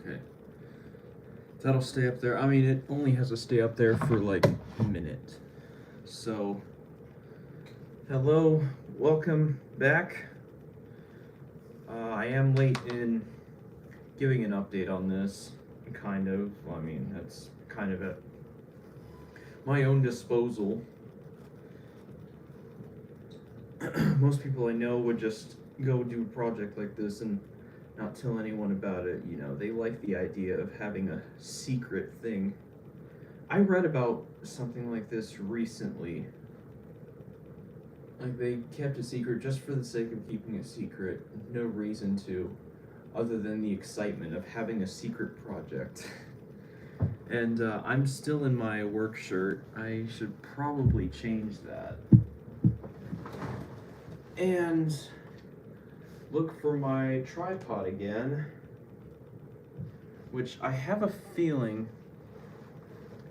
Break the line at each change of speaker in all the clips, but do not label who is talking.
Okay. That'll stay up there. I mean, it only has to stay up there for like a minute. So, hello, welcome back. I am late in giving an update on this, kind of. Well, I mean, that's kind of at my own disposal. Most people I know would just go do a project like this and not tell anyone about it. You know, they like the idea of having a secret thing. I read about something like this recently. Like, they kept a secret just for the sake of keeping a secret. No reason to, other than the excitement of having a secret project. And I'm still in my work shirt. I should probably change that. And look for my tripod again, which I have a feeling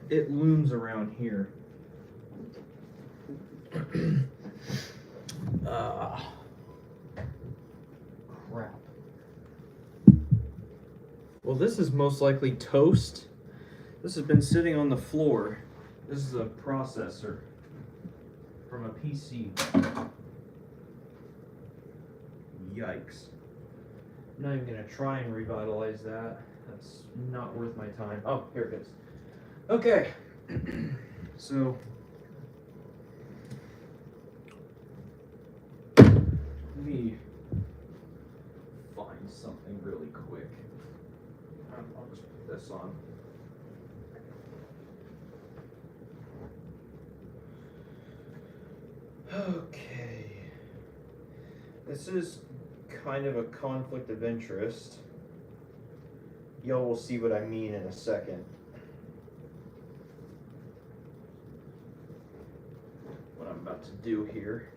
it looms around here. Crap. Well, this is most likely toast. This has been sitting on the floor. This is a processor from a PC. Yikes. I'm not even gonna try and revitalize that. That's not worth my time. Oh, here it is. Okay. So, let me find something really quick. I'll just put this on. Okay. This is kind of a conflict of interest. Y'all will see what I mean in a second. What I'm about to do here.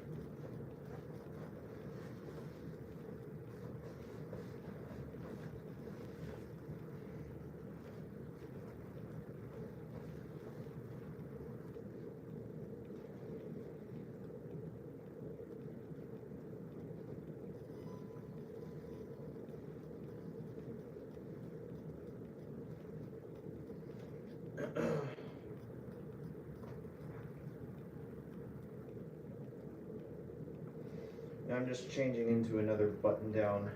Now I'm just changing into another button down.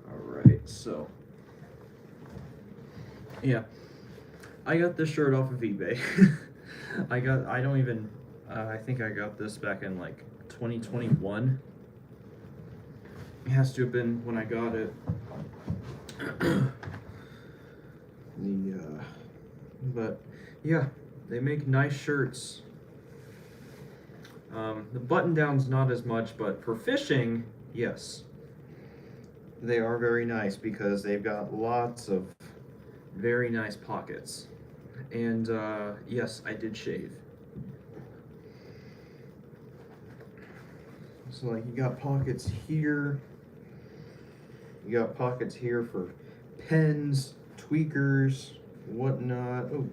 Alright, so. Yeah. I got this shirt off of eBay. I think I got this back in like 2021. It has to have been when I got it. But yeah, they make nice shirts. The button downs not as much, but for fishing, yes. They are very nice because they've got lots of very nice pockets. And yes, I did shave. So like you got pockets here. You got pockets here for pens, tweakers, whatnot. Oh,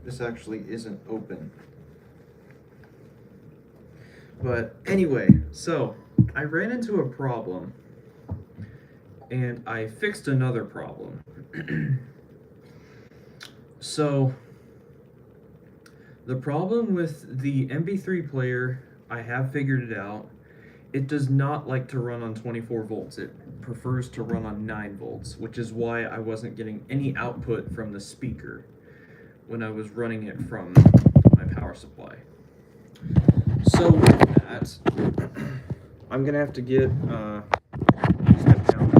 this actually isn't open. But anyway, so I ran into a problem and I fixed another problem. So the problem with the MP3 player, I have figured it out. It does not like to run on 24 volts. It prefers to run on 9 volts, which is why I wasn't getting any output from the speaker when I was running it from my power supply. So with that, I'm gonna have to get step down.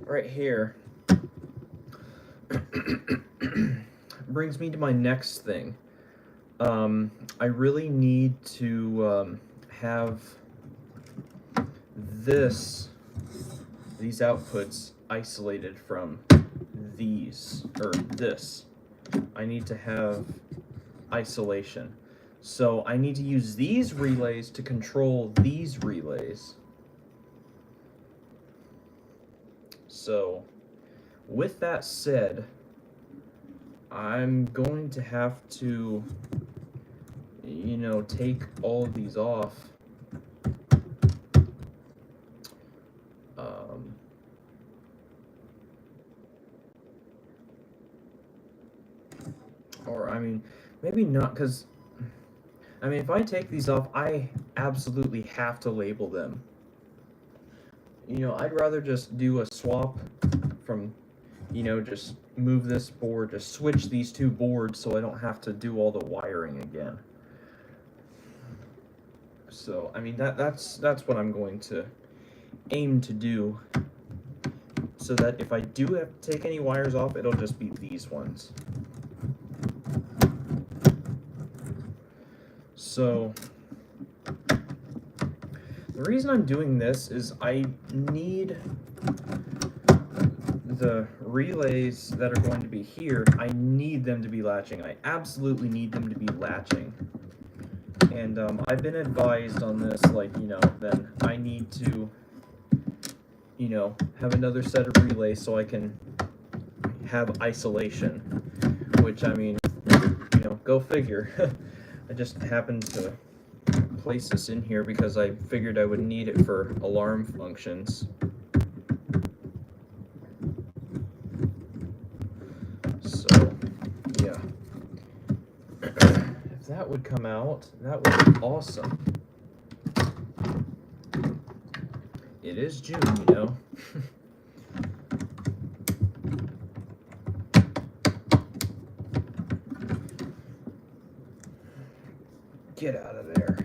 Right here brings me to my next thing. I really need to have these outputs isolated from these, or this. I need to have isolation. So I need to use these relays to control these relays. So, with that said, I'm going to have to, you know, take all of these off. Or, I mean, maybe not, because, I mean, if I take these off, I absolutely have to label them. You know, I'd rather just do a swap from, you know, just move this board, just switch these two boards so I don't have to do all the wiring again. So, I mean, that's what I'm going to aim to do, so that if I do have to take any wires off, it'll just be these ones. So, the reason I'm doing this is I need the relays that are going to be here, I need them to be latching. I absolutely need them to be latching. And I've been advised on this, like, you know, then I need to, you know, have another set of relays so I can have isolation. Which, I mean, you know, go figure. I just happened to place this in here because I figured I would need it for alarm functions. So, yeah. If that would come out, that would be awesome. It is June, you know. Get out of there.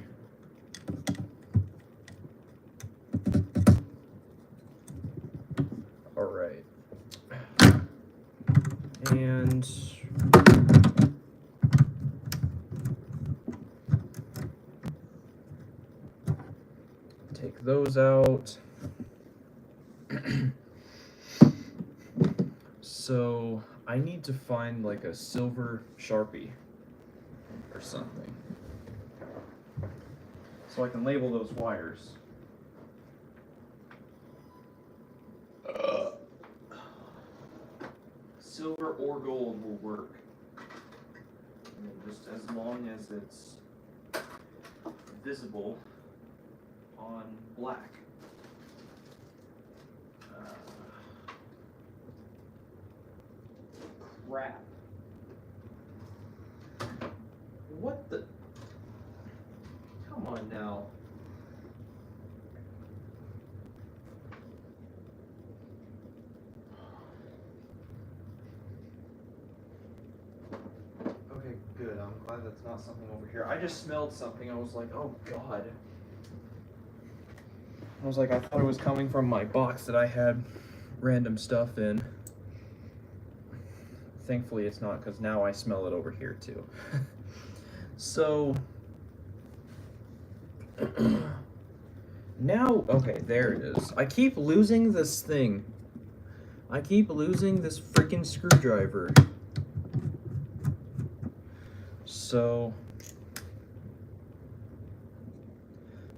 All right. And take those out. So I need to find like a silver Sharpie or something, so I can label those wires. Silver or gold will work. I mean, just as long as it's visible on black. Crap. What the? Come on now. Okay, good. I'm glad that's not something over here. I just smelled something. I was like, oh god. I was like, I thought it was coming from my box that I had random stuff in. Thankfully it's not, because now I smell it over here too. So now, okay, there it is. I keep losing this thing. I keep losing this freaking screwdriver. So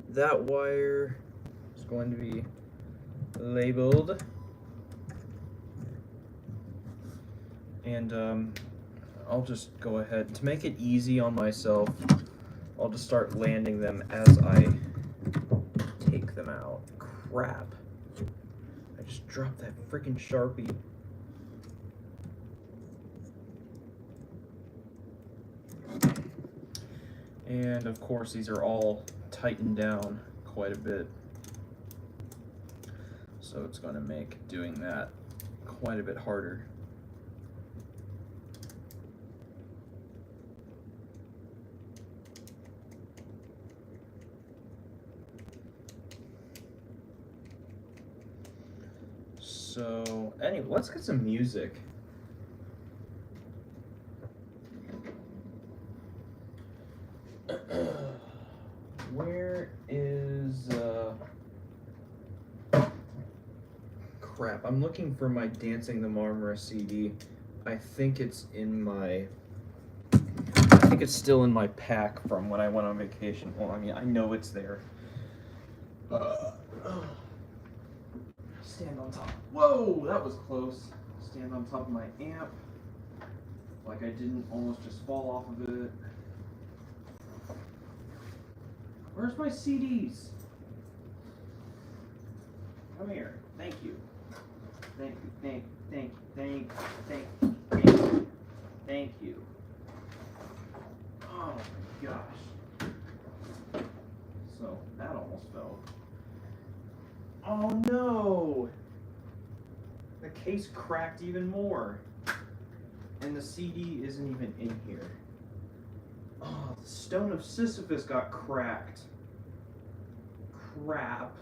that wire is going to be labeled. And I'll just go ahead, to make it easy on myself, I'll just start landing them as I take them out. Crap. I just dropped that freaking Sharpie. And of course these are all tightened down quite a bit, so it's going to make doing that quite a bit harder. So, anyway, let's get some music. Where is, crap, I'm looking for my Dancing the Marmora CD. I think it's in my, I think it's still in my pack from when I went on vacation. Well, I mean, I know it's there. stand on top. Whoa, that was close. Stand on top of my amp. Like I didn't almost just fall off of it. Where's my CDs? Come here. Thank you. Thank you. Thank you. Thank you. Oh my gosh. So that almost fell. Oh no! The case cracked even more. And the CD isn't even in here. Oh, the Stone of Sisyphus got cracked. Crap.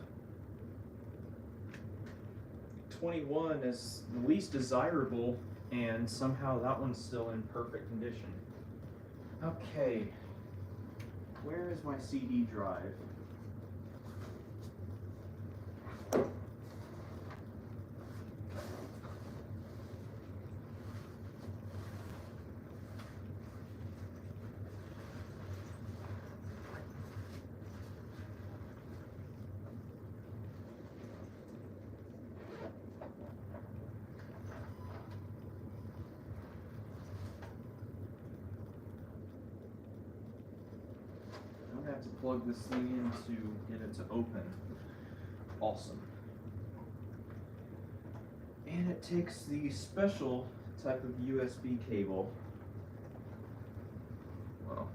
21 is the least desirable, and somehow that one's still in perfect condition. Okay. Where is my CD drive? Have to plug this thing in to get it to open. Awesome. And it takes the special type of USB cable. Well,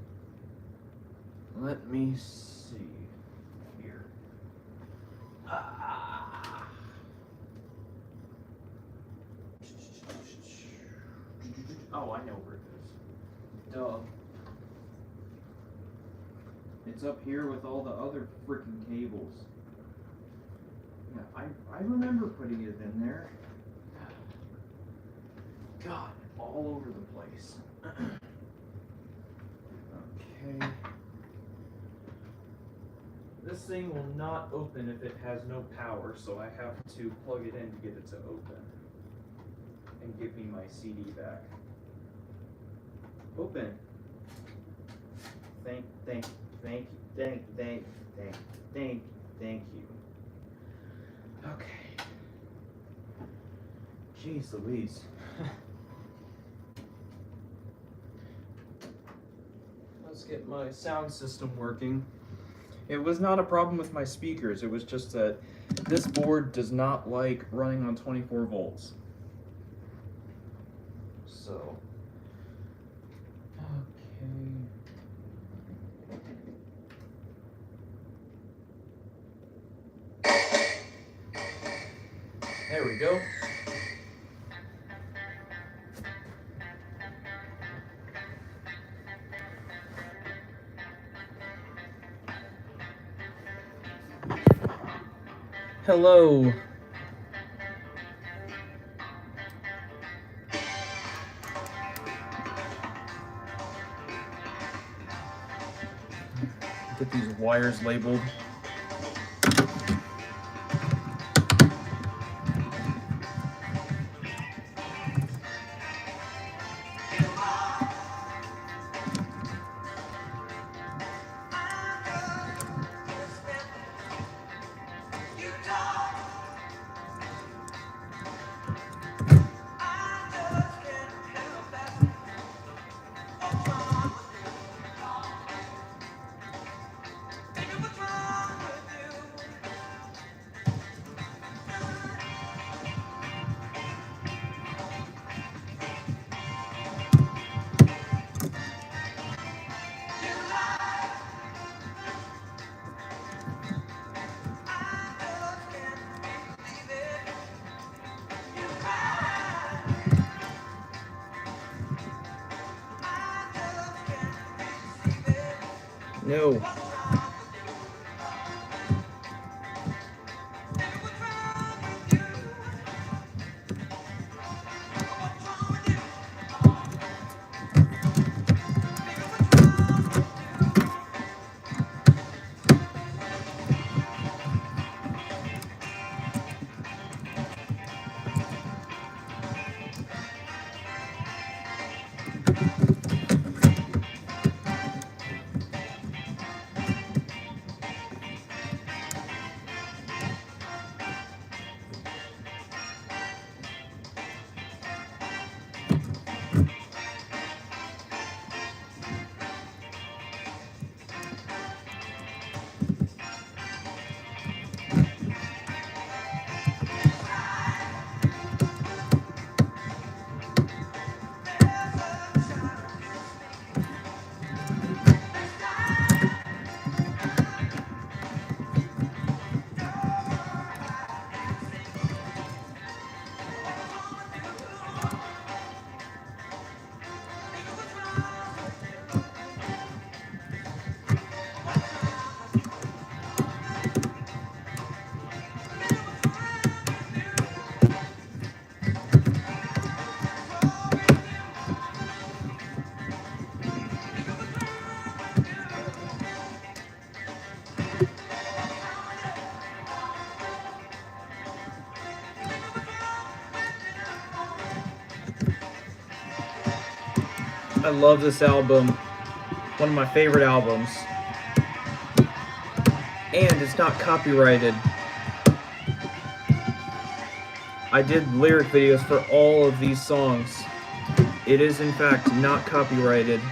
let me see here. Oh, I know where it is. Duh. It's up here with all the other freaking cables. Yeah, I remember putting it in there. God, all over the place. Okay. This thing will not open if it has no power, so I have to plug it in to get it to open. And give me my CD back. Open. Thank you. Okay. Jeez Louise. Let's get my sound system working. It was not a problem with my speakers, it was just that this board does not like running on 24 volts. So, okay. There we go. Hello. Get these wires labeled. No. I love this album. One of my favorite albums. And it's not copyrighted. I did lyric videos for all of these songs. It is in fact not copyrighted.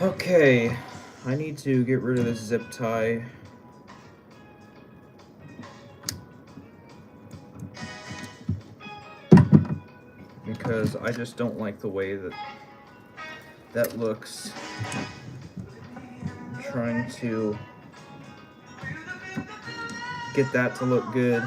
Okay, I need to get rid of this zip tie. Because I just don't like the way that looks. I'm trying to get that to look good.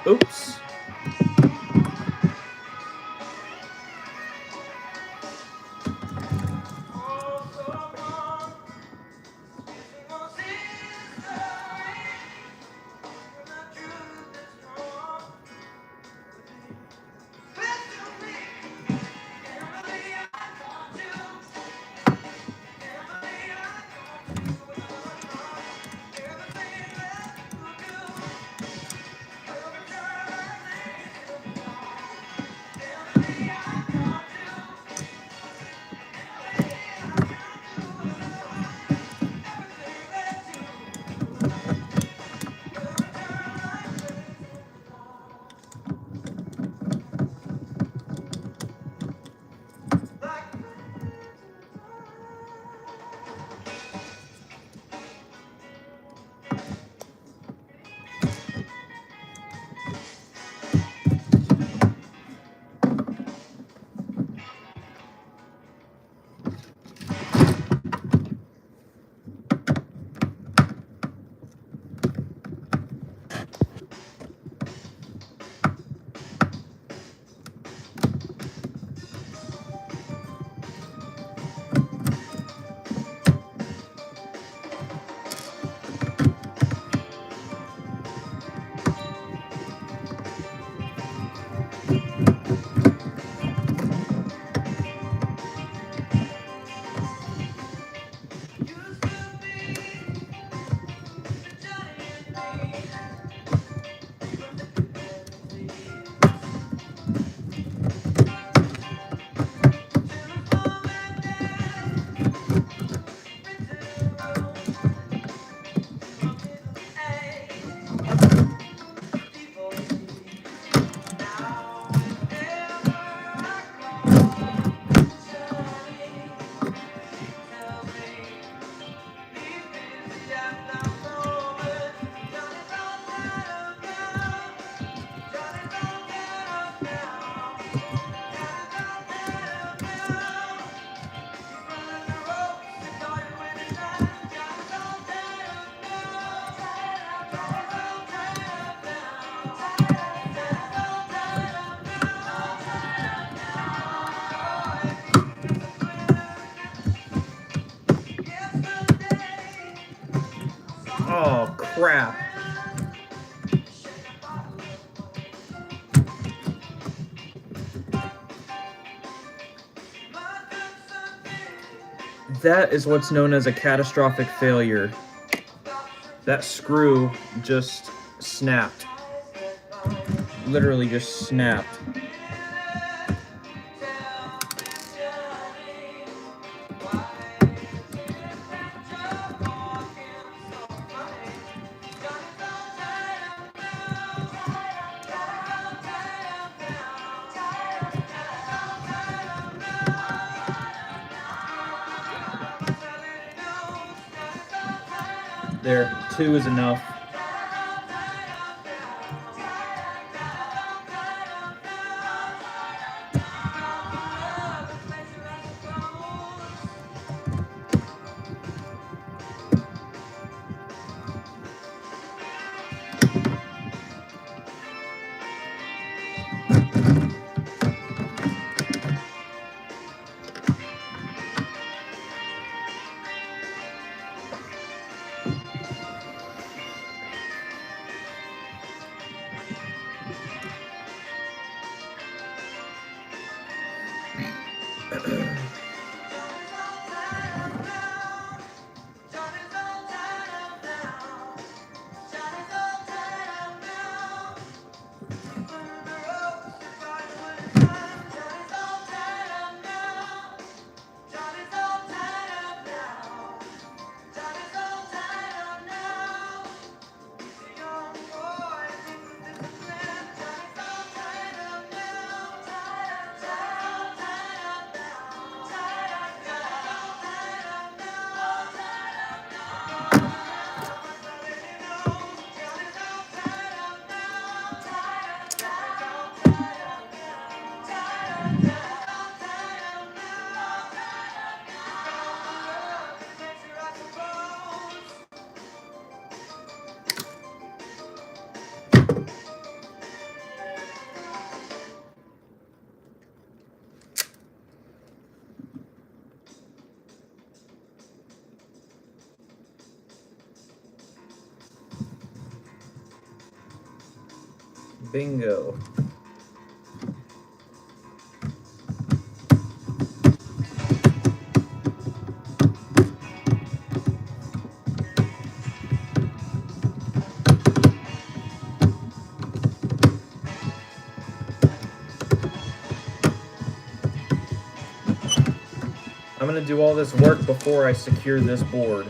Oops. crap. That is what's known as a catastrophic failure. That screw just snapped. Literally just snapped. There, 2 is enough. Bingo. I'm going to do all this work before I secure this board.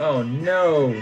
Oh no!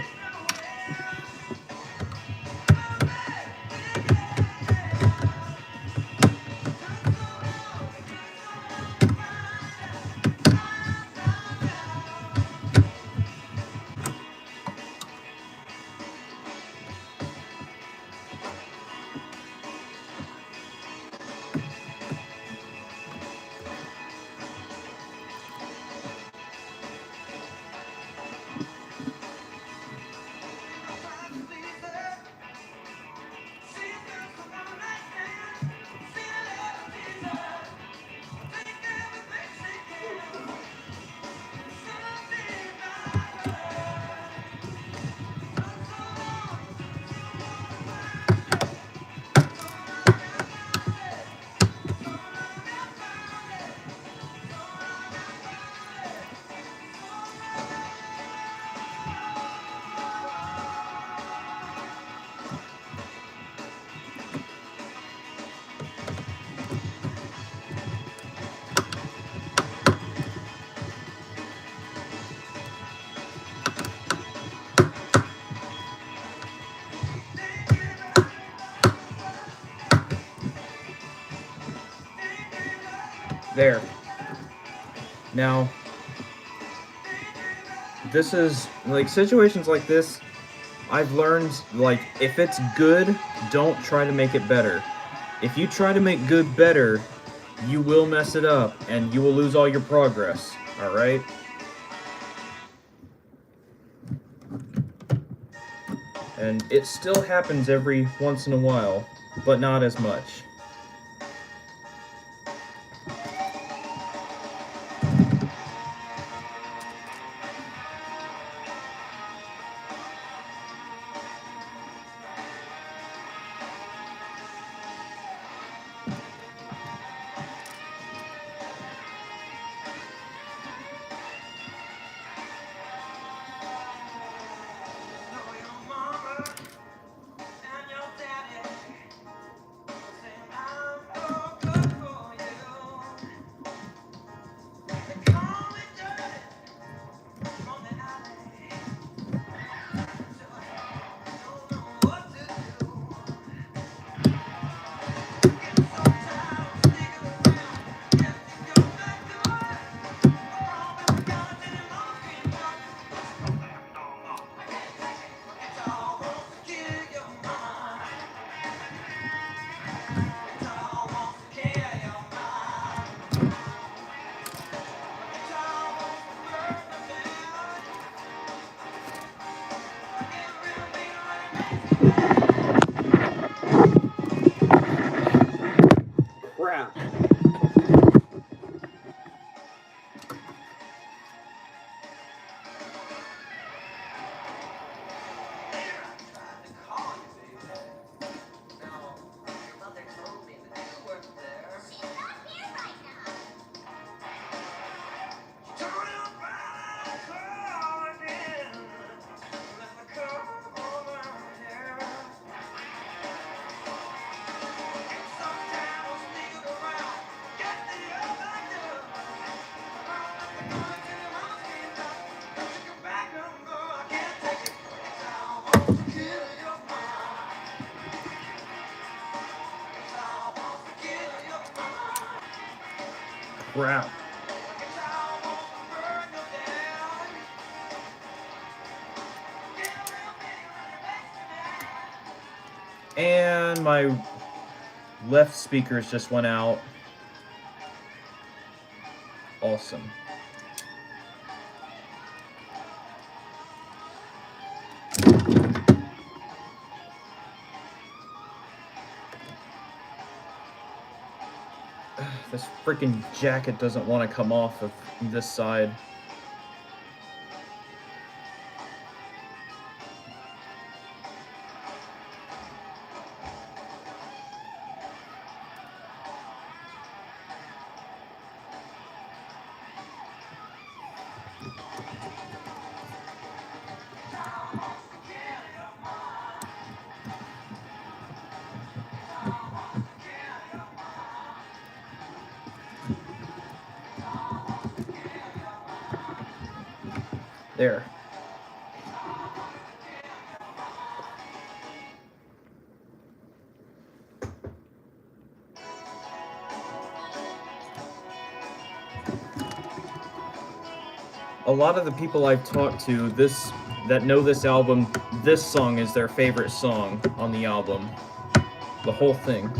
There. Now, this is, like, situations like this, I've learned, like, if it's good, don't try to make it better. If you try to make good better, you will mess it up, and you will lose all your progress, alright? And it still happens every once in a while, but not as much. Crap. Crap. And my left speakers just went out. Awesome. This freaking jacket doesn't want to come off of this side. There. A lot of the people I've talked to that know this album, this song is their favorite song on the album. The whole thing.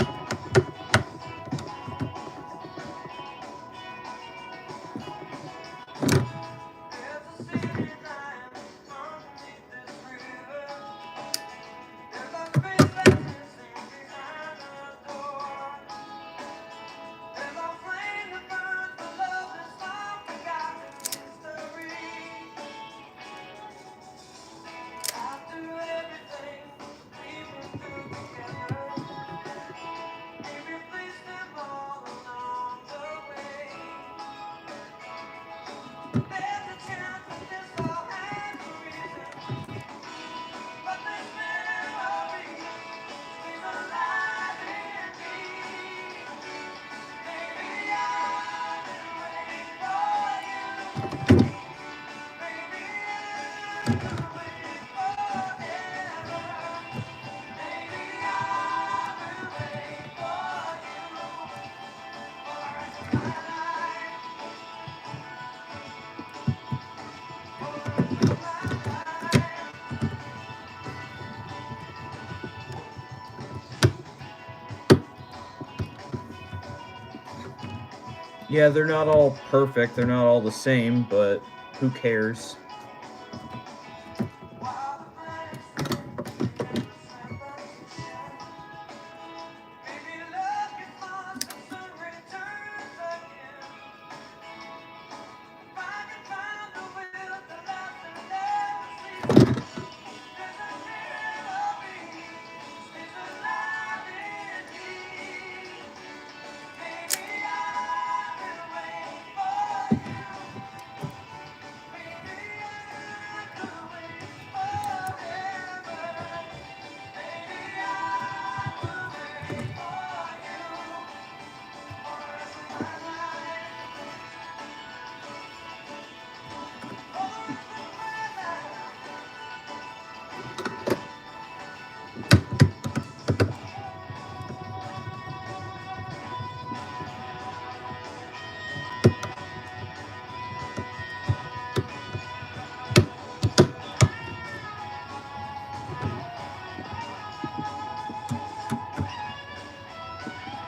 Yeah, they're not all perfect, they're not all the same, but who cares?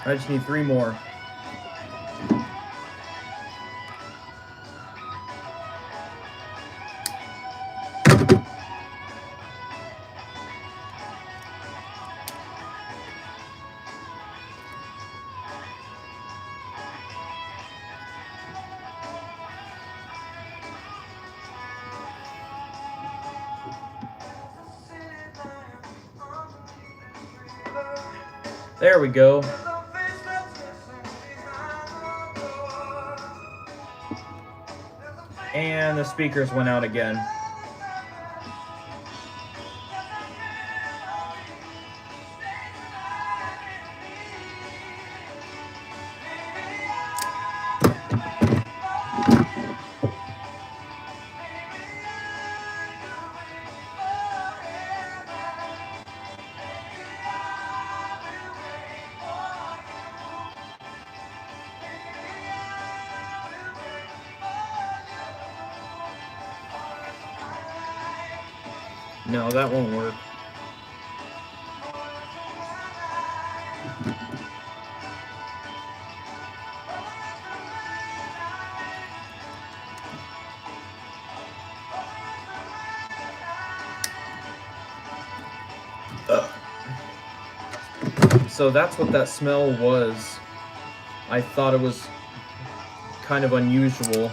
I just need 3 more. There we go. And the speakers went out again. No, that won't work. So that's what that smell was. I thought it was kind of unusual.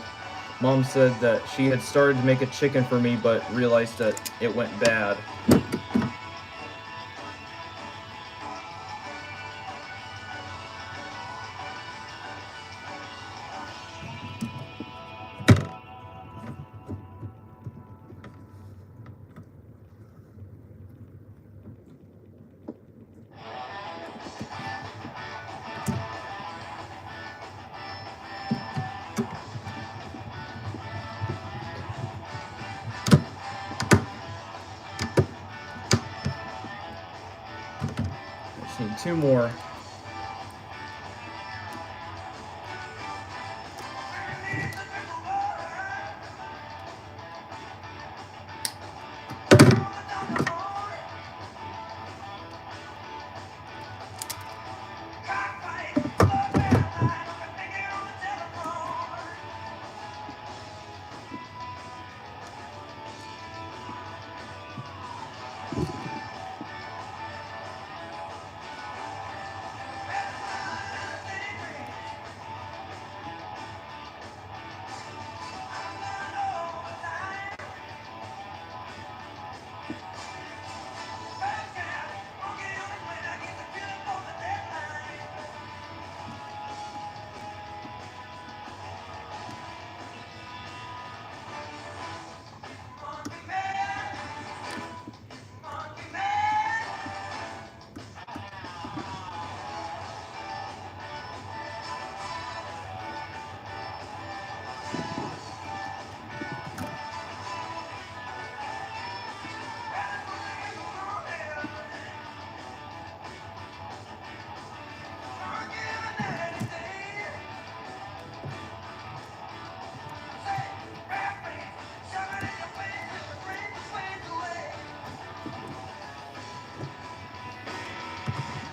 Mom said that she had started to make a chicken for me, but realized that it went bad. Just need 2 more.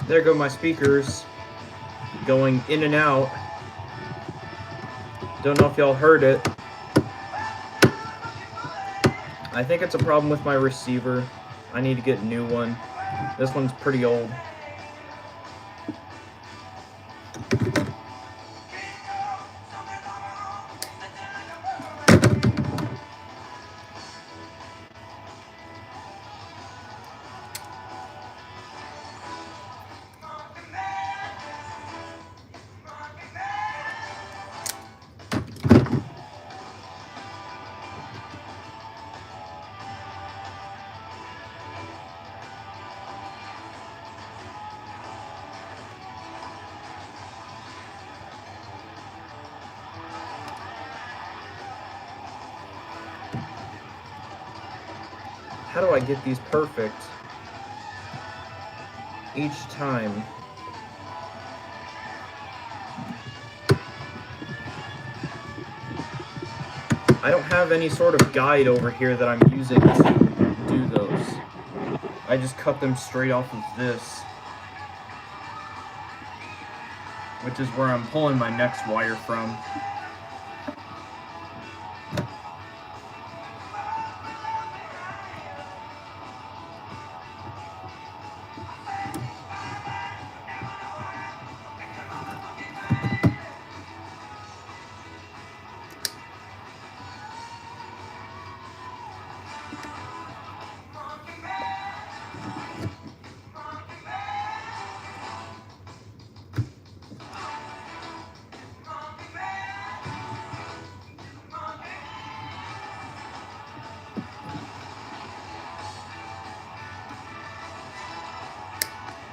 There go my speakers, going in and out. Don't know if y'all heard it. I think it's a problem with my receiver. I need to get a new one. This one's pretty old. How do I get these perfect each time? I don't have any sort of guide over here that I'm using to do those. I just cut them straight off of this, which is where I'm pulling my next wire from.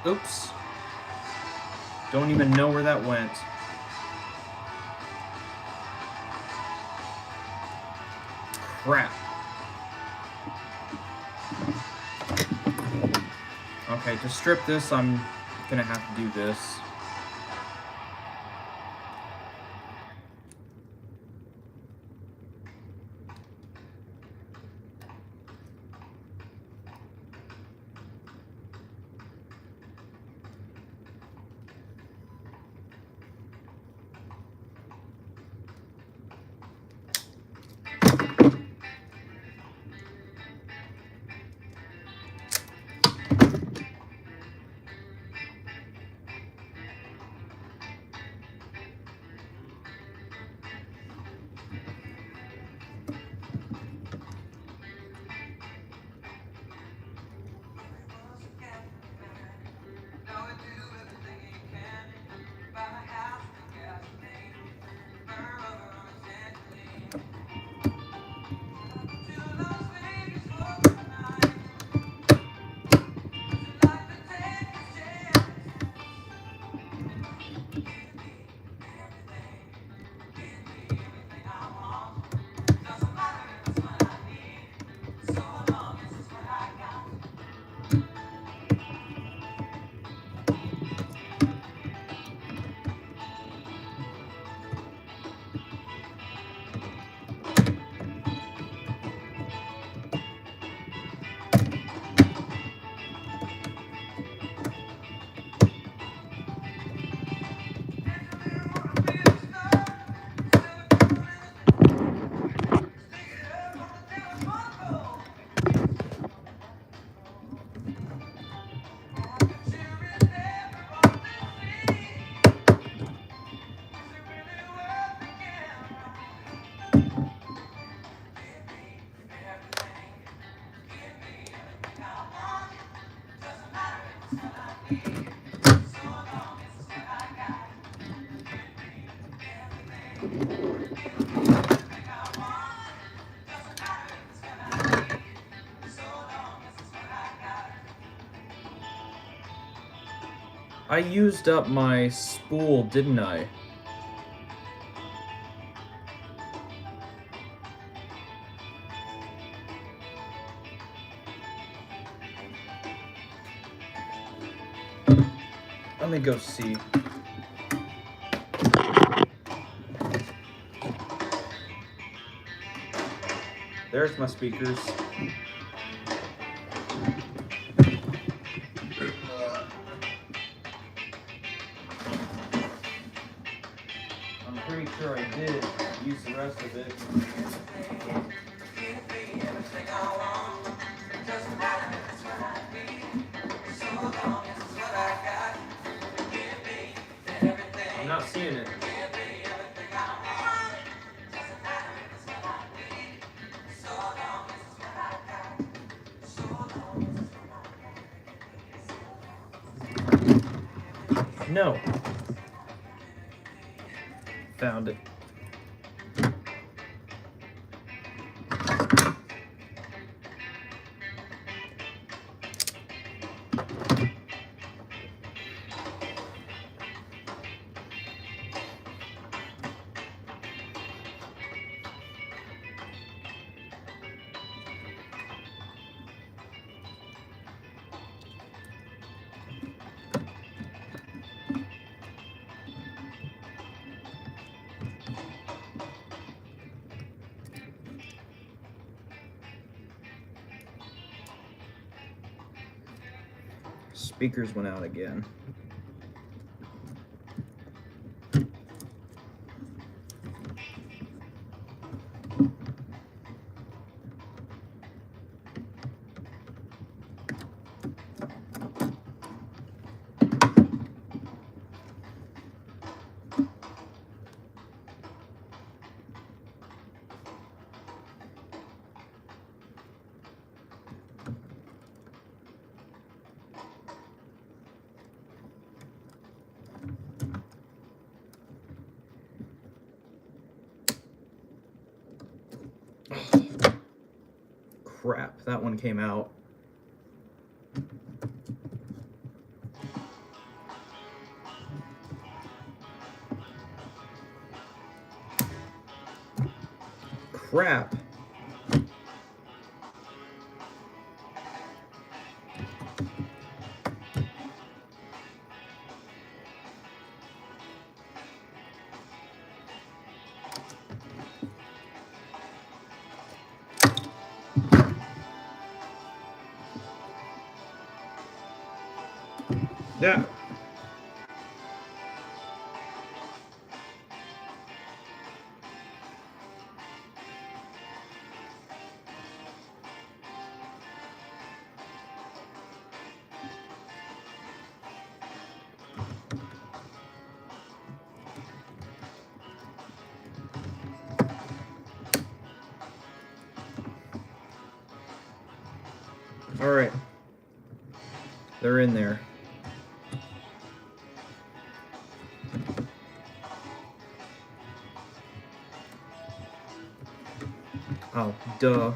Oops. Don't even know where that went. Crap. Okay, to strip this, I'm gonna have to do this. I used up my spool, didn't I? Let me go see. There's my speakers. I'm pretty sure I did. use the rest of it. I'm not seeing it. No. Found it. Speakers went out again. Crap, that one came out. Crap. Yeah. All right. They're in there. Oh, duh.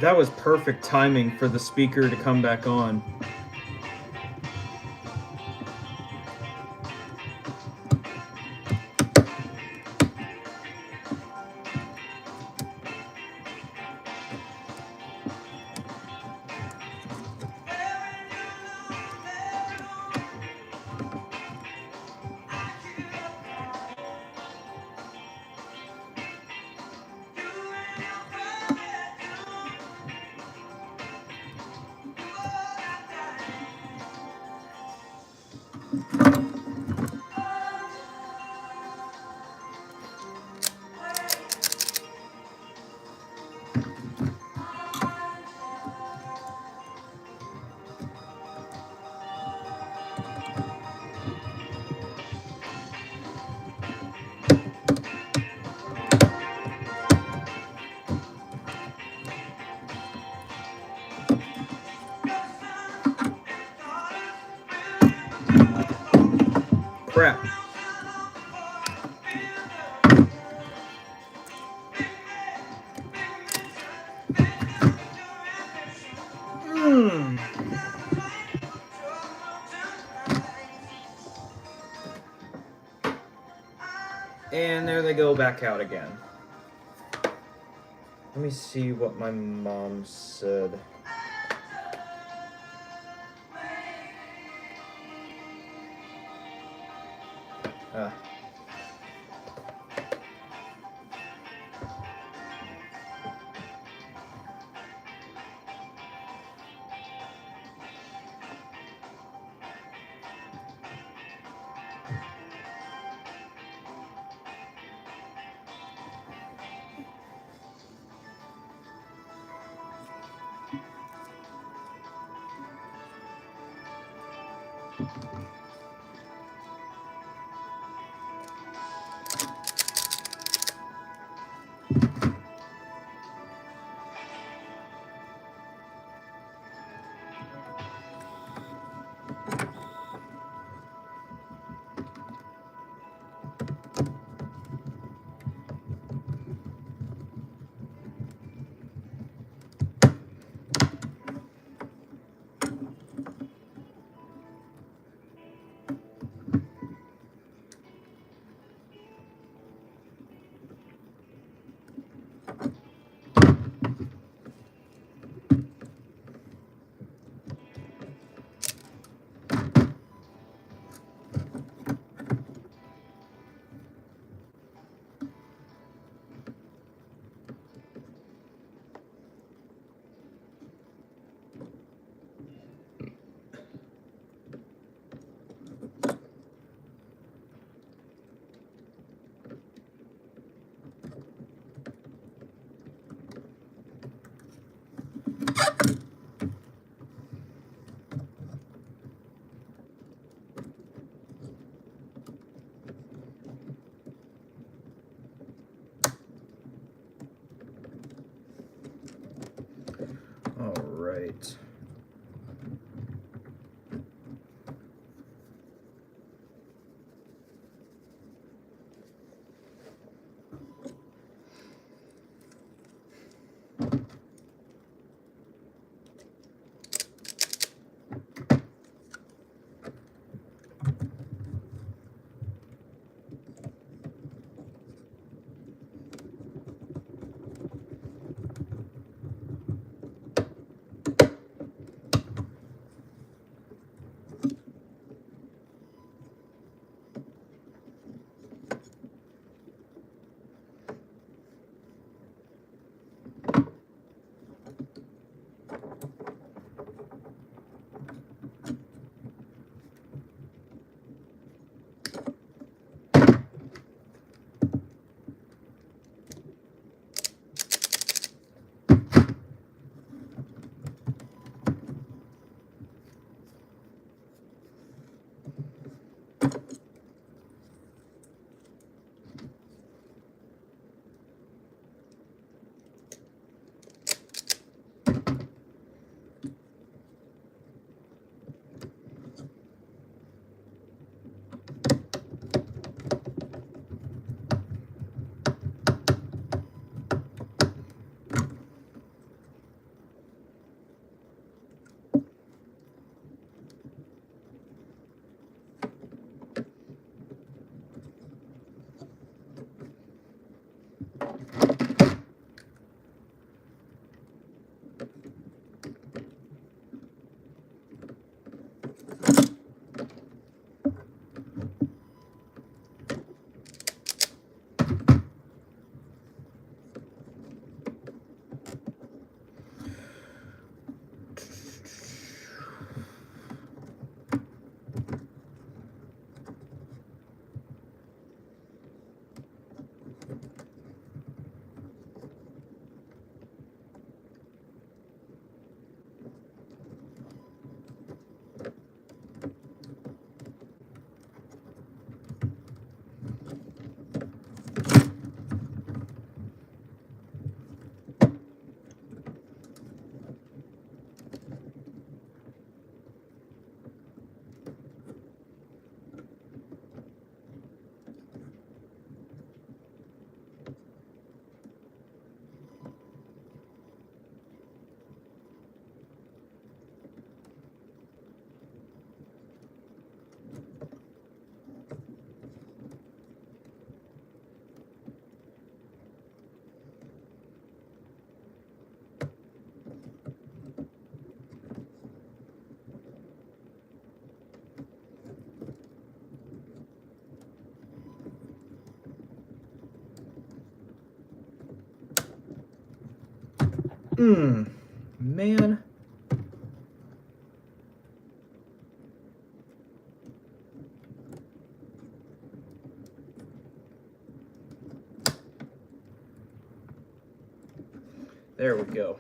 That was perfect timing for the speaker to come back on.
Crap. And there they go back out again. Let me see what my mom said. All right. Man. There we go.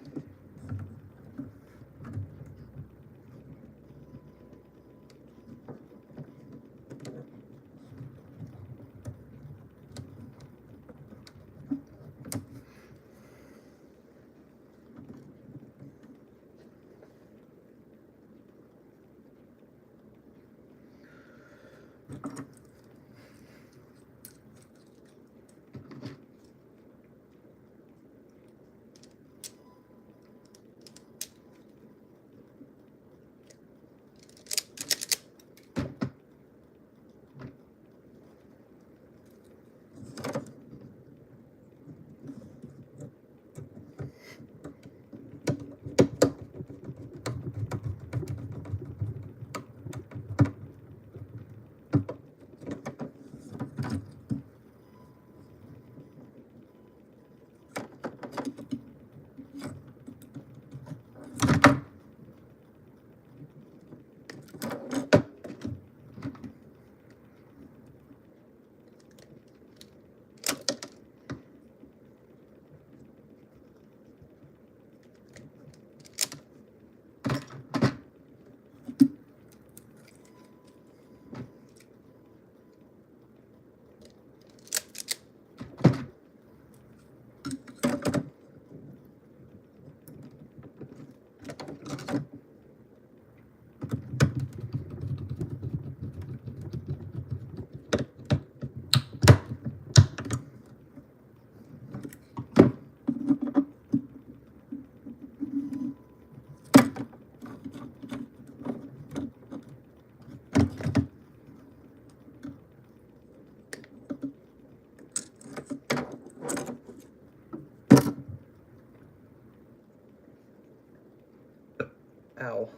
Ow.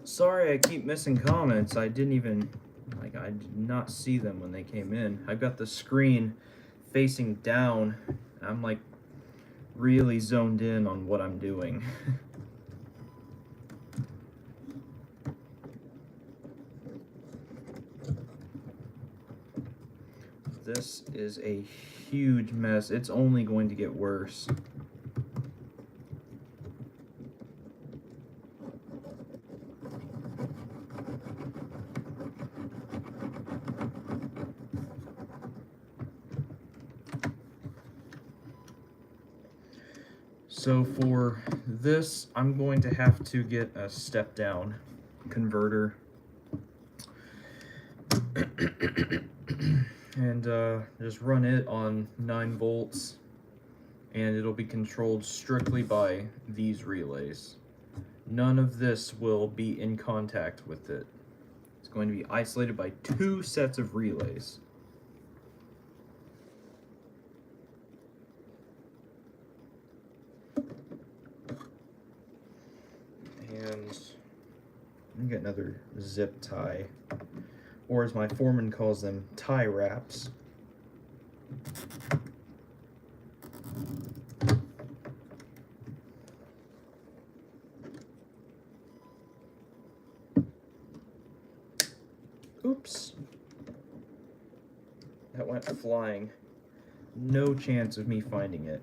Sorry I keep missing comments. I didn't even, I did not see them when they came in. I've got the screen facing down. I'm like really zoned in on what I'm doing. This is a huge mess. It's only going to get worse. So for this, I'm going to have to get a step-down converter. And just run it on 9 volts, and it'll be controlled strictly by these relays. None of this will be in contact with it. It's going to be isolated by 2 sets of relays. And I'm get another zip tie, or as my foreman calls them, tie wraps. Oops. That went flying. No chance of me finding it.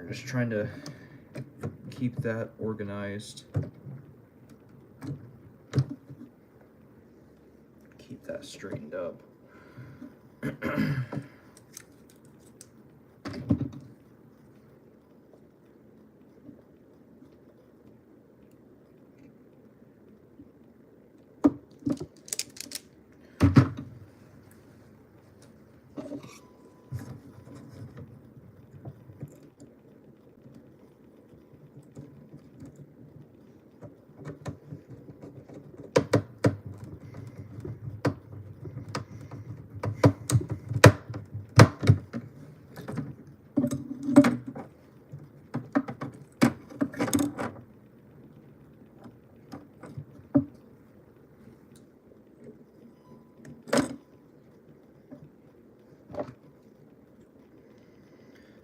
Just trying to keep that organized. Keep that straightened up.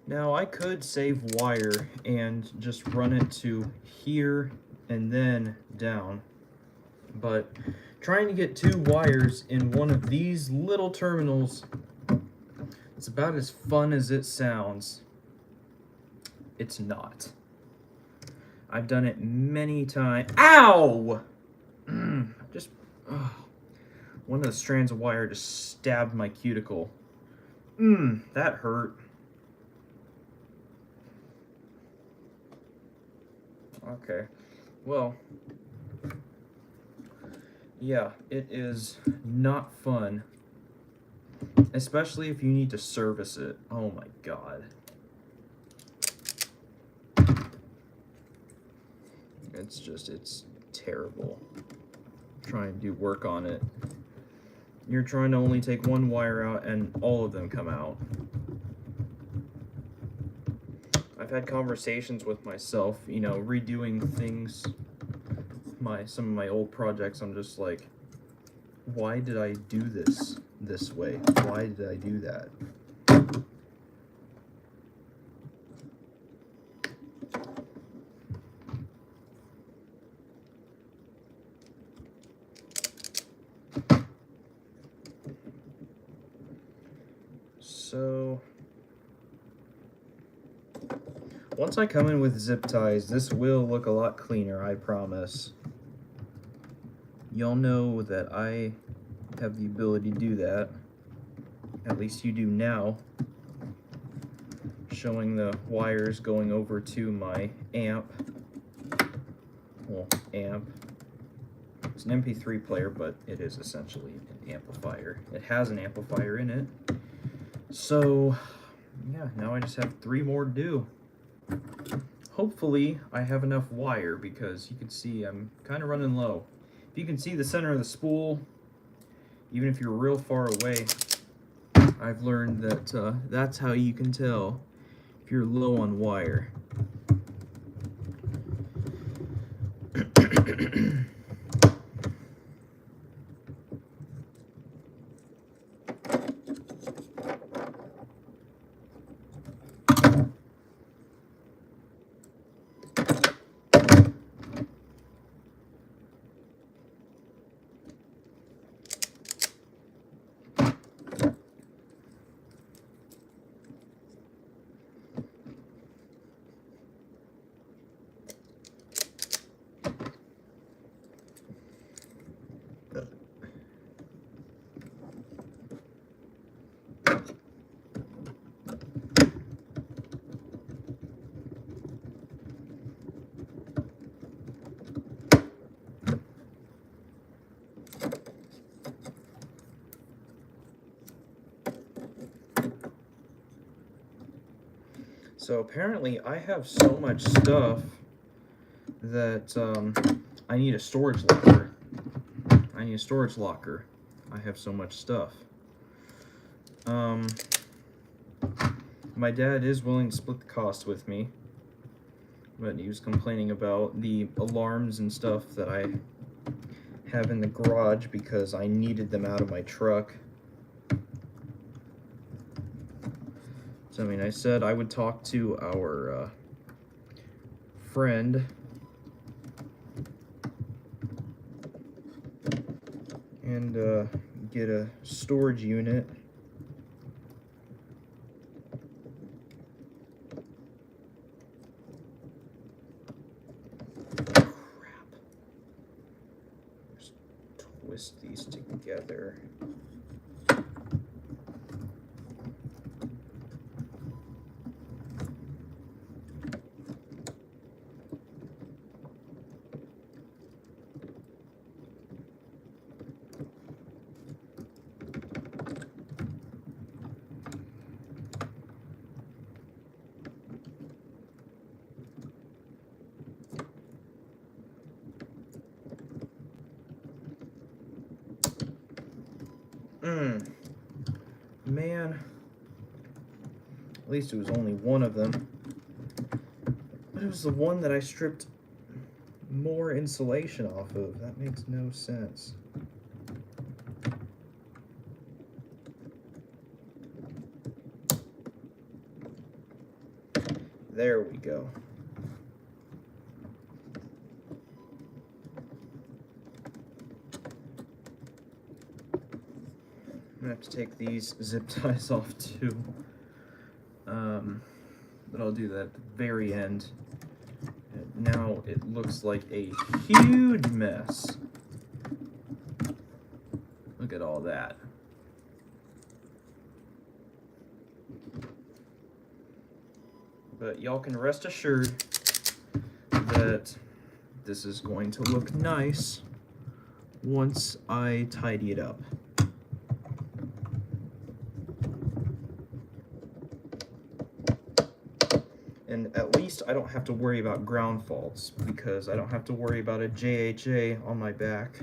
Now I could save wire and just run it to here and then down, but trying to get 2 wires in one of these little terminals, it's about as fun as it sounds. It's not. I've done it many times. Ow! Just one of the strands of wire just stabbed my cuticle. That hurt. Okay, well, yeah, it is not fun, especially if you need to service it. Oh my god. It's terrible. Try and do work on it. You're trying to only take 1 wire out and all of them come out. I've had conversations with myself, you know, redoing things, some of my old projects. I'm just like, why did I do this way? Why did I do that? So once I come in with zip ties, this will look a lot cleaner, I promise. Y'all know that I have the ability to do that. At least you do now. Showing the wires going over to my amp. Well, amp. It's an MP3 player, but it is essentially an amplifier. It has an amplifier in it. So, yeah, now I just have 3 more to do. Hopefully I have enough wire, because you can see I'm kind of running low. If you can see the center of the spool, even if you're real far away, I've learned that that's how you can tell if you're low on wire. So apparently I have so much stuff that I need a storage locker. I have so much stuff. My dad is willing to split the cost with me, but he was complaining about the alarms and stuff that I have in the garage because I needed them out of my truck. So, I mean, I said I would talk to our friend and get a storage unit. man. At least it was only one of them. But it was the one that I stripped more insulation off of. That makes no sense. There we go. I'm gonna have to take these zip ties off too. But I'll do that at the very end. And now it looks like a huge mess. Look at all that. But y'all can rest assured that this is going to look nice once I tidy it up. And at least I don't have to worry about ground faults because I don't have to worry about a JHA on my back.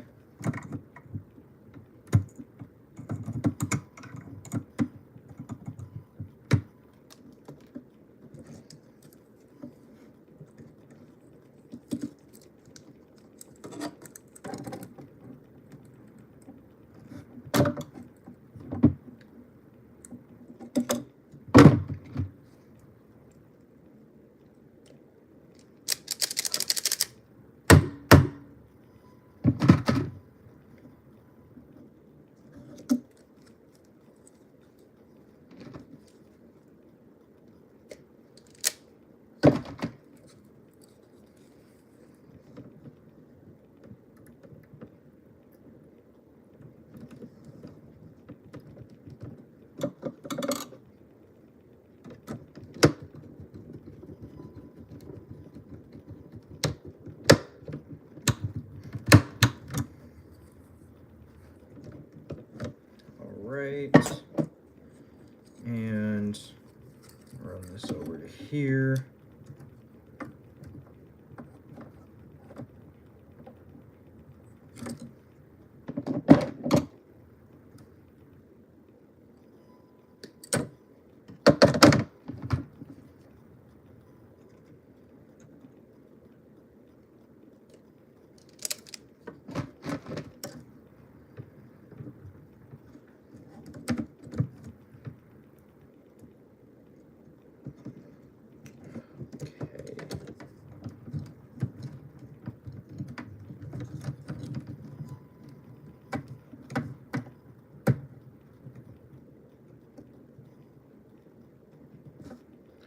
Right, and run this over to here.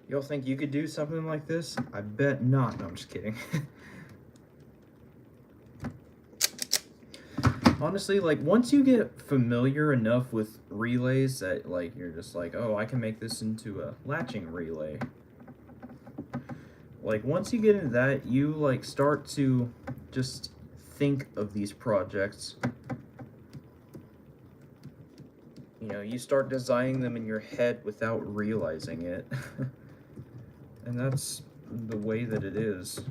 Y'all think you could do something like this? I bet not. No, I'm just kidding. Honestly, like, once you get familiar enough with relays that, like, you're just like, oh, I can make this into a latching relay. Like, once you get into that, you, like, start to just think of these projects. You know, you start designing them in your head without realizing it. And that's the way that it is.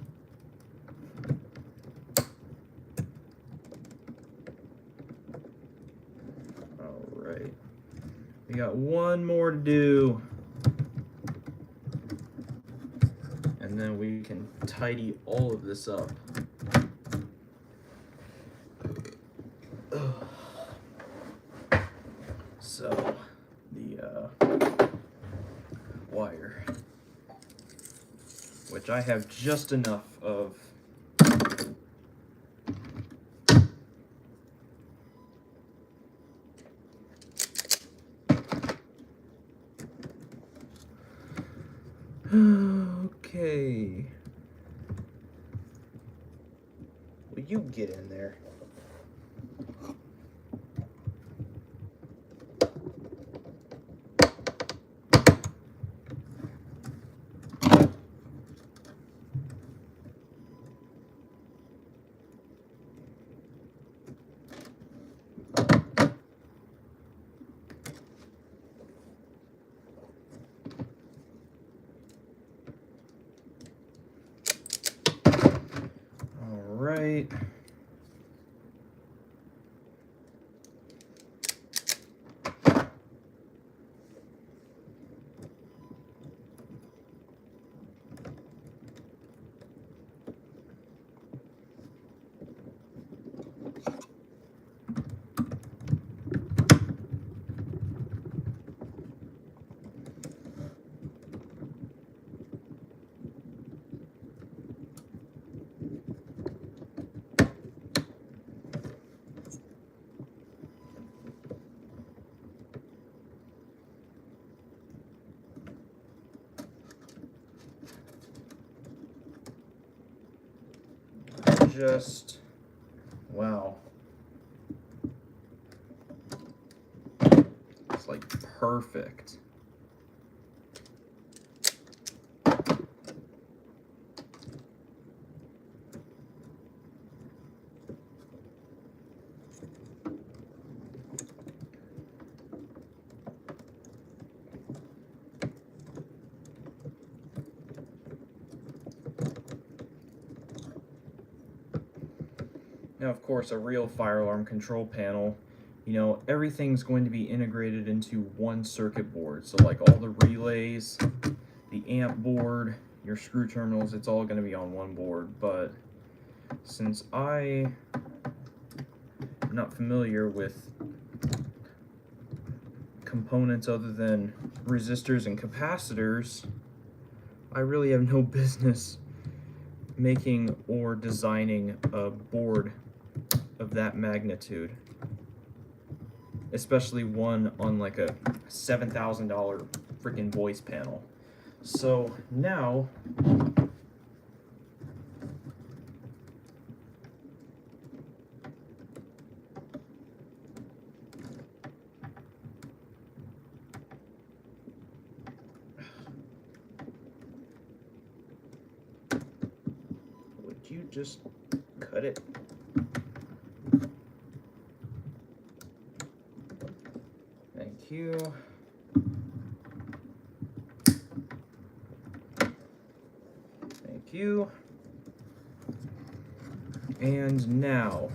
Alright. We got one more to do. And then we can tidy all of this up. So, the wire, which I have just enough of. Okay. Will you get in there? Right. just, wow. It's like perfect. Now, of course, a real fire alarm control panel, you know, everything's going to be integrated into one circuit board. So like all the relays, the amp board, your screw terminals, it's all going to be on one board. But since I am not familiar with components other than resistors and capacitors, I really have no business making or designing a board of that magnitude, especially one on like a $7,000 freaking voice panel. So now would you just cut it? Thank you. Thank you. And now,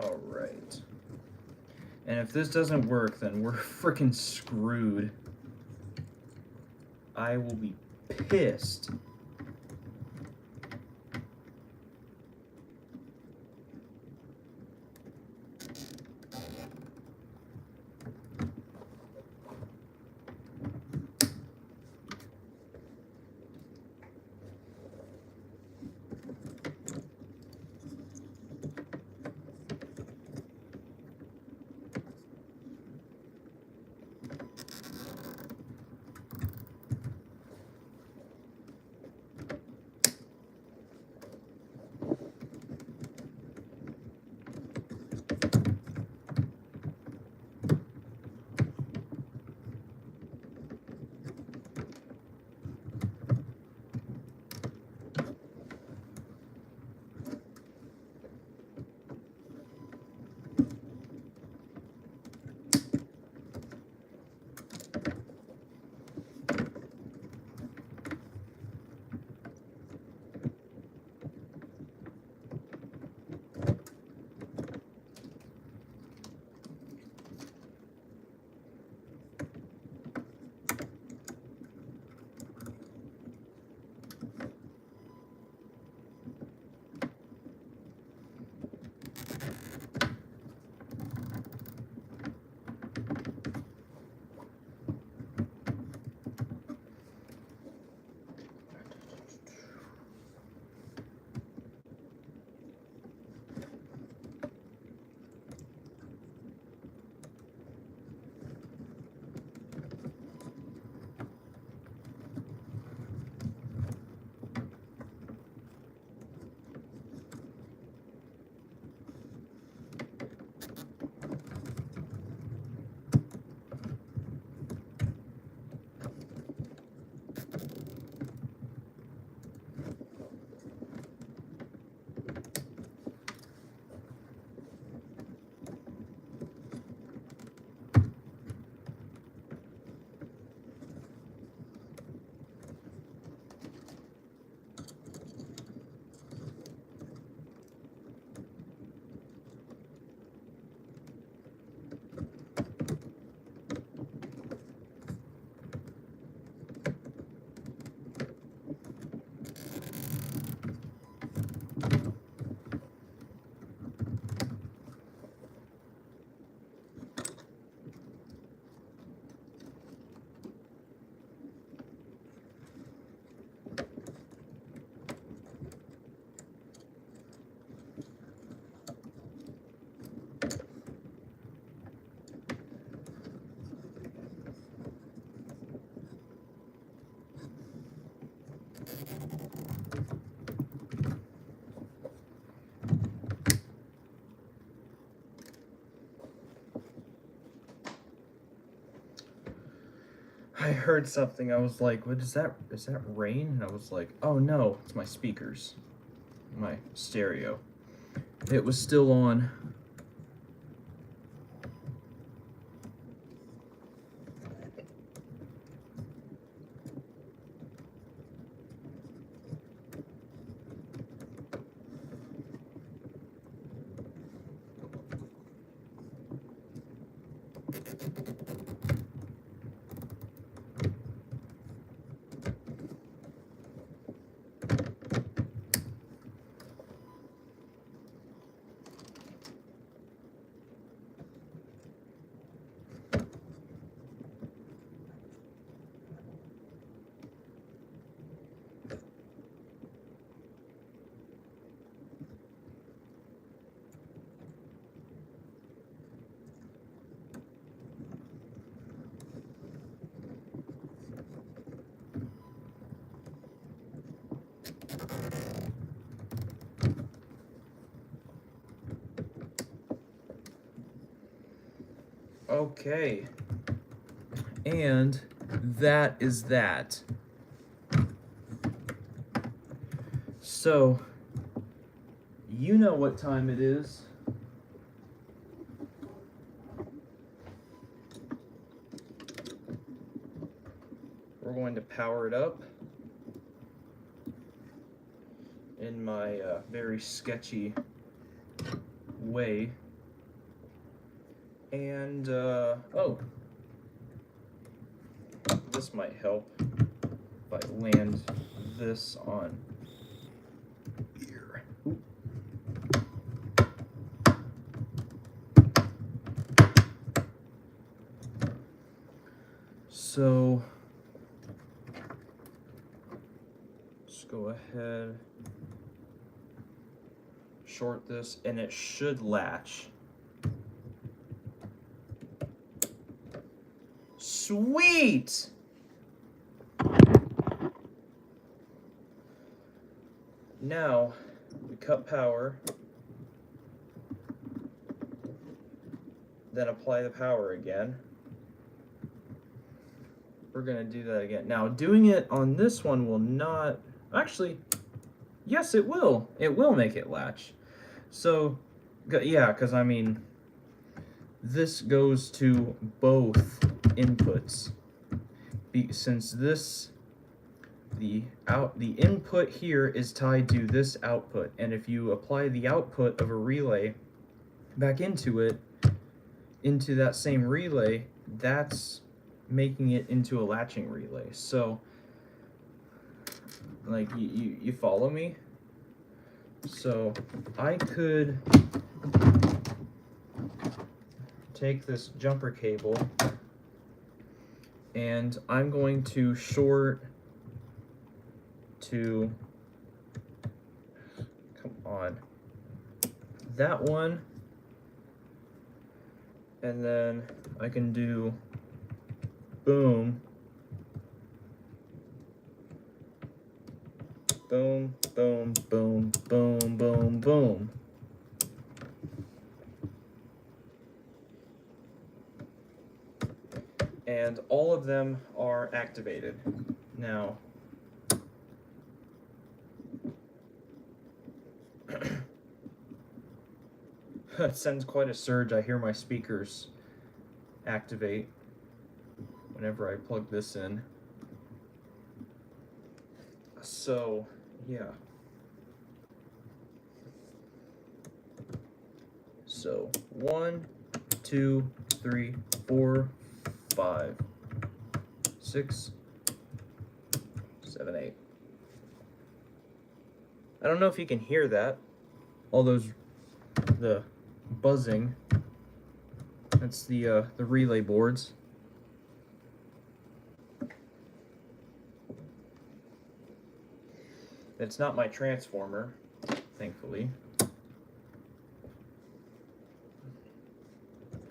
all right. And if this doesn't work, then we're freaking screwed. I will be pissed. I heard something. I was like, "What is that? Is that rain?" And I was like, "Oh no, it's my speakers, my stereo." It was still on. Okay. And that is that. So, you know what time it is. We're going to power it up in my very sketchy way. And, oh, this might help if I land this on here. Ooh. So, let's go ahead, short this, and it should latch. Sweet! Now, we cut power, then apply the power again. We're gonna do that again. Now, doing it on this one will not, actually, yes, it will. It will make it latch. So, yeah, because I mean, this goes to both inputs. Since this, the input here is tied to this output, and if you apply the output of a relay back into it, into that same relay, that's making it into a latching relay. So, like, you follow me? So, I could take this jumper cable and I'm going to short to, come on, that one, and then I can do boom, boom, boom, boom, boom, boom, boom. And all of them are activated. Now, it sends quite a surge. I hear my speakers activate whenever I plug this in. So, yeah. So, 1, 2, 3, 4, 5, 6, 7, 8. I don't know if you can hear that. All those, the buzzing. That's the relay boards. It's not my transformer, thankfully.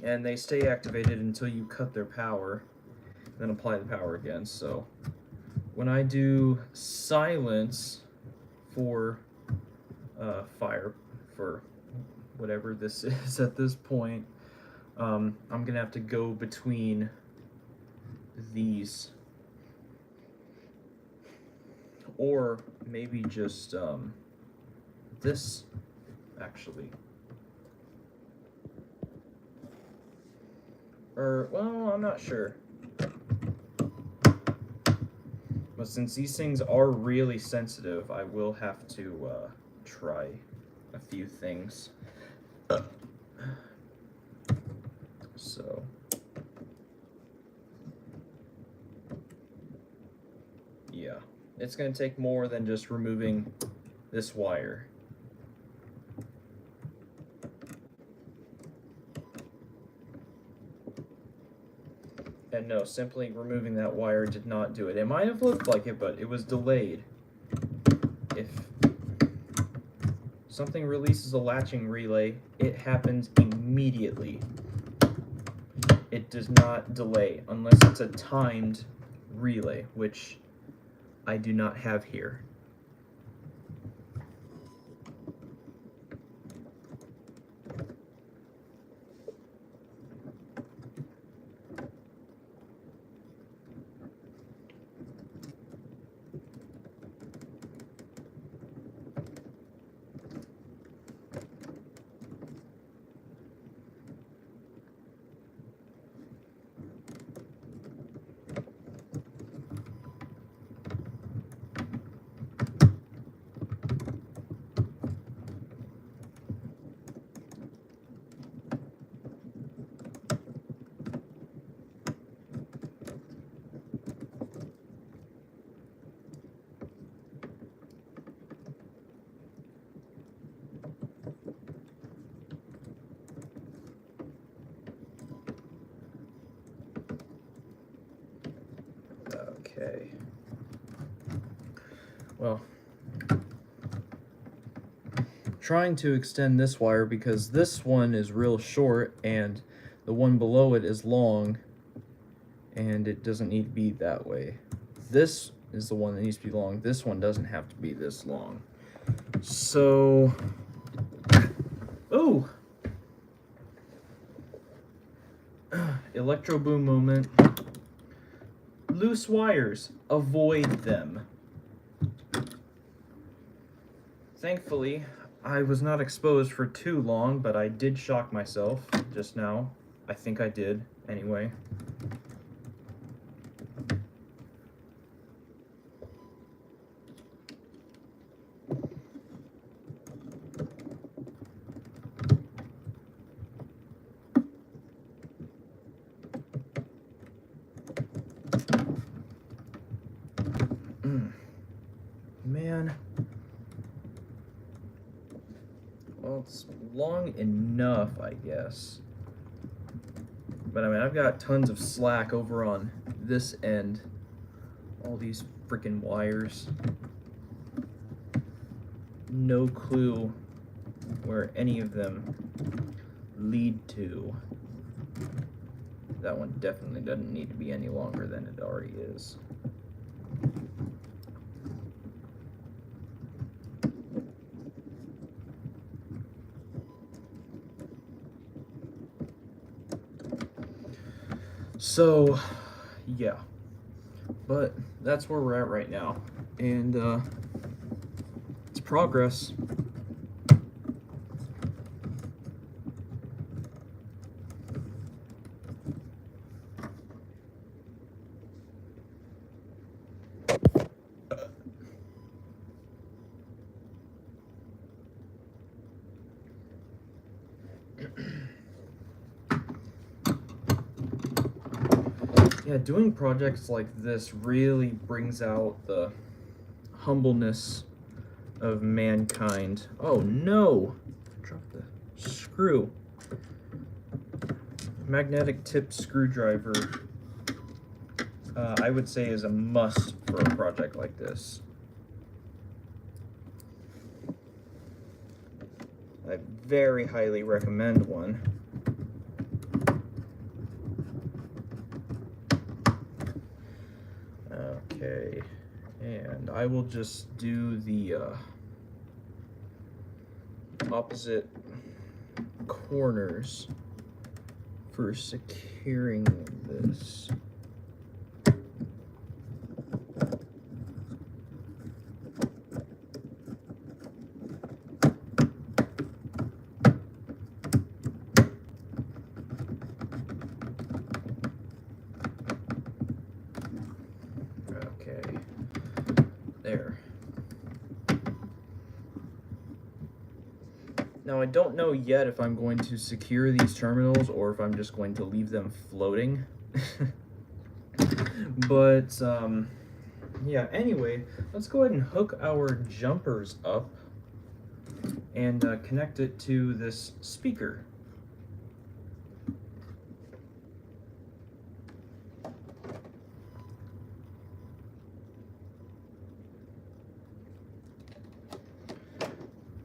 And they stay activated until you cut their power, then apply the power again. So when I do silence for fire, for whatever this is at this point, I'm gonna have to go between these Or maybe just this, actually. Or, well, I'm not sure. But since these things are really sensitive, I will have to try a few things. So. Yeah. It's going to take more than just removing this wire. And no, simply removing that wire did not do it. It might have looked like it, but it was delayed. If something releases a latching relay, it happens immediately. It does not delay unless it's a timed relay, which I do not have here. Okay. Well, trying to extend this wire because this one is real short and the one below it is long, and it doesn't need to be that way. This is the one that needs to be long. This one doesn't have to be this long. So, oh, electro boom moment. Loose wires, avoid them. Thankfully, I was not exposed for too long, but I did shock myself just now. I think I did, anyway. Man. Well, it's long enough, I guess. But I mean, I've got tons of slack over on this end. All these freaking wires. No clue where any of them lead to. That one definitely doesn't need to be any longer than it already is. So, yeah, but that's where we're at right now, and it's progress. Yeah, doing projects like this really brings out the humbleness of mankind. Oh no! Drop the screw. Magnetic tipped screwdriver, I would say, is a must for a project like this. I very highly recommend one. Okay, and I will just do the opposite corners for securing this. Now, I don't know yet if I'm going to secure these terminals or if I'm just going to leave them floating. But, yeah, anyway, let's go ahead and hook our jumpers up and connect it to this speaker.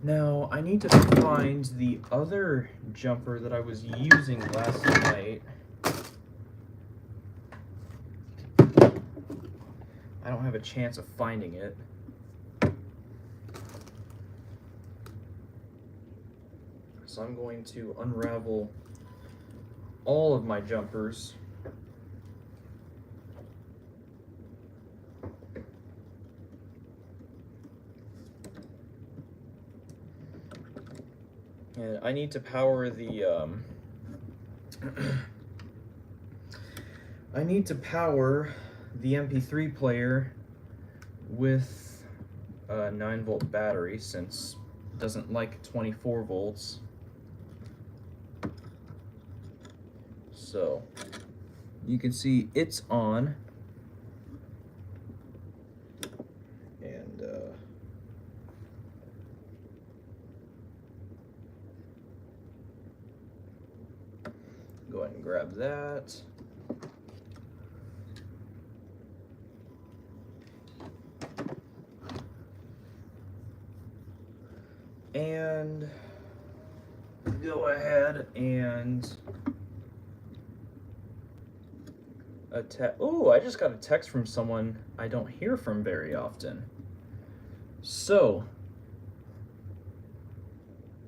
Now, I need to find the other jumper that I was using last night. I don't have a chance of finding it. So I'm going to unravel all of my jumpers. And I need to power the I need to power the MP3 player with a 9-volt battery since it doesn't like 24 volts. So you can see it's on, and go ahead and grab that. And go ahead and oh, I just got a text from someone I don't hear from very often. So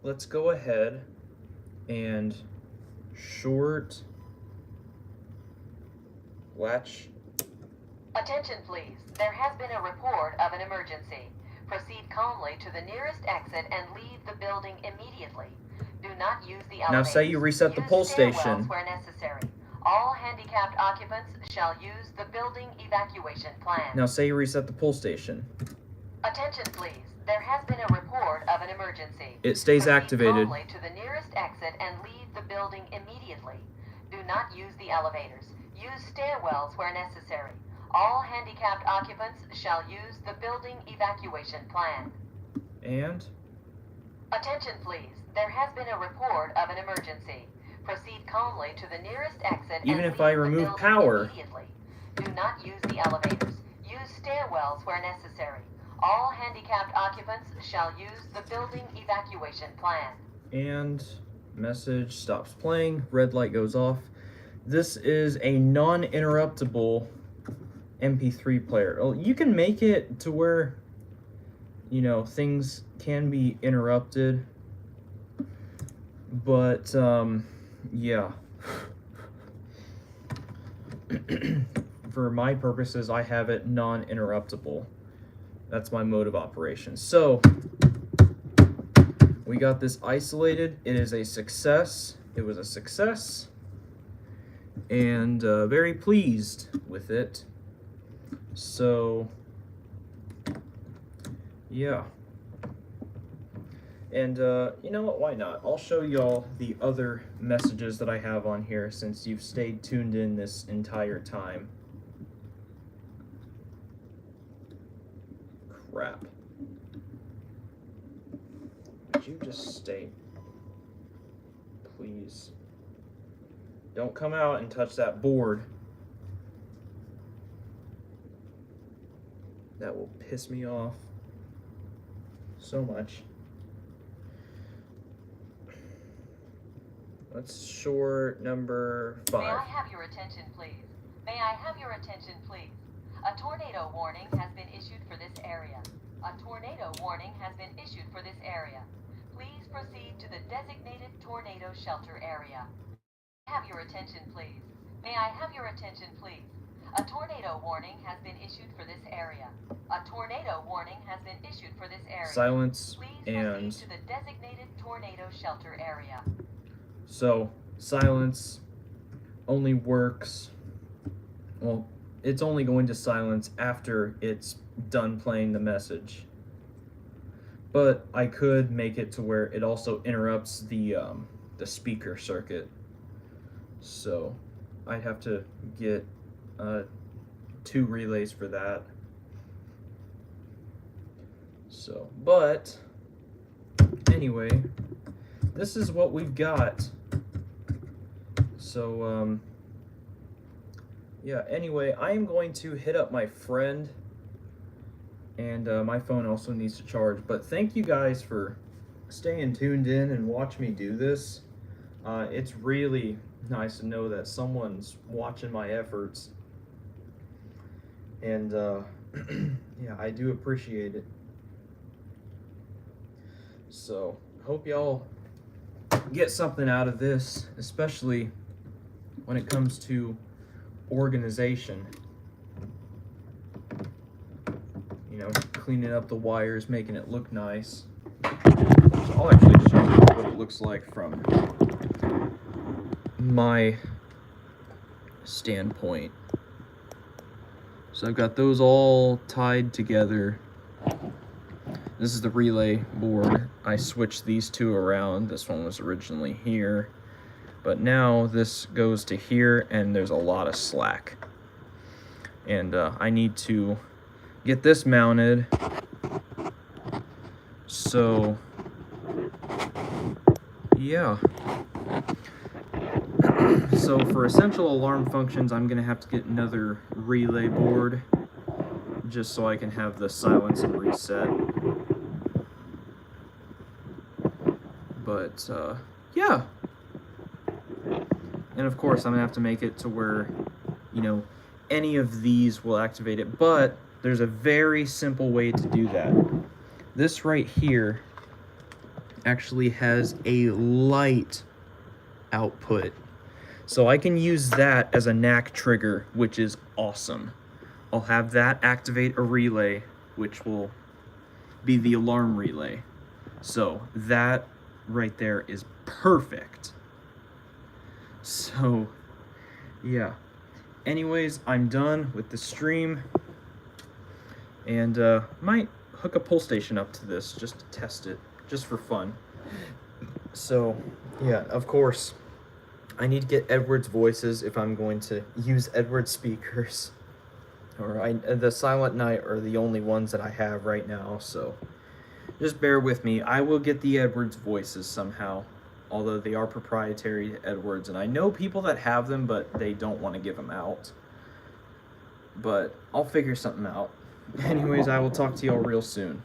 let's go ahead and short latch.
Attention please, there has been a report of an emergency. Proceed calmly to the nearest exit and leave the building immediately. Do not use the elevators.
Now say you reset the
Use
pull
stairwells
station.
where necessary. All handicapped occupants shall use the building evacuation plan.
Now say you reset the pull station.
Attention please, there has been a report of an emergency.
It stays
Proceed
activated.
calmly to the nearest exit and leave the building immediately. Do not use the elevators. Use stairwells where necessary. All handicapped occupants shall use the building evacuation plan.
And
Attention please, there has been a report of an emergency. Proceed calmly to the nearest exit
even
and
if I
leave the
remove
building
power,
immediately. Do not use the elevators. Use stairwells where necessary. All handicapped occupants shall use the building evacuation plan.
and message stops playing, red light goes off. This is a non-interruptible MP3 player. Well, you can make it to where, you know, things can be interrupted, but yeah. For my purposes, I have it non-interruptible. That's my mode of operation. So we got this isolated. It is a success. It was a success, and very pleased with it. So yeah. And you know what, why not? I'll show y'all the other messages that I have on here since you've stayed tuned in this entire time. Crap. Would you just stay? Please. Don't come out and touch that board. That will piss me off so much. Let's short number 5.
May I have your attention, please? May I have your attention, please? A tornado warning has been issued for this area. A tornado warning has been issued for this area. Please proceed to the designated tornado shelter area. Have your attention, please. May I have your attention, please? A tornado warning has been issued for this area. A tornado warning has been issued for this area.
Silence.
Please
And
proceed to the designated tornado shelter area.
so silence only works, well, it's only going to silence after it's done playing the message. but I could make it to where it also interrupts the speaker circuit. So I'd have to get 2 relays for that. So, but anyway, this is what we've got. So yeah, anyway, I am going to hit up my friend, and my phone also needs to charge. But thank you guys for staying tuned in and watch me do this. It's really nice to know that someone's watching my efforts, and yeah, I do appreciate it. So hope y'all get something out of this, especially when it comes to organization. You know, cleaning up the wires, making it look nice. So I'll actually show you what it looks like from my standpoint. So I've got those all tied together. This is the relay board. I switched these 2 around. This one was originally here, but now this goes to here, and there's a lot of slack. And I need to get this mounted. So yeah. So for essential alarm functions, I'm gonna have to get another relay board, just so I can have the silence and reset. But yeah. And of course, I'm gonna have to make it to where, you know, any of these will activate it. But there's a very simple way to do that. This right here actually has a light output. So I can use that as a NAC trigger, which is awesome. I'll have that activate a relay, which will be the alarm relay. So that right there is perfect. So yeah. Anyways, I'm done with the stream, and might hook a pull station up to this just to test it, just for fun. So yeah, of course, I need to get Edward's voices if I'm going to use Edward's speakers. Or the Silent Night are the only ones that I have right now, so just bear with me. I will get the Edwards voices somehow, although they are proprietary to Edwards, and I know people that have them, but they don't want to give them out. But I'll figure something out. Anyways, I will talk to y'all real soon.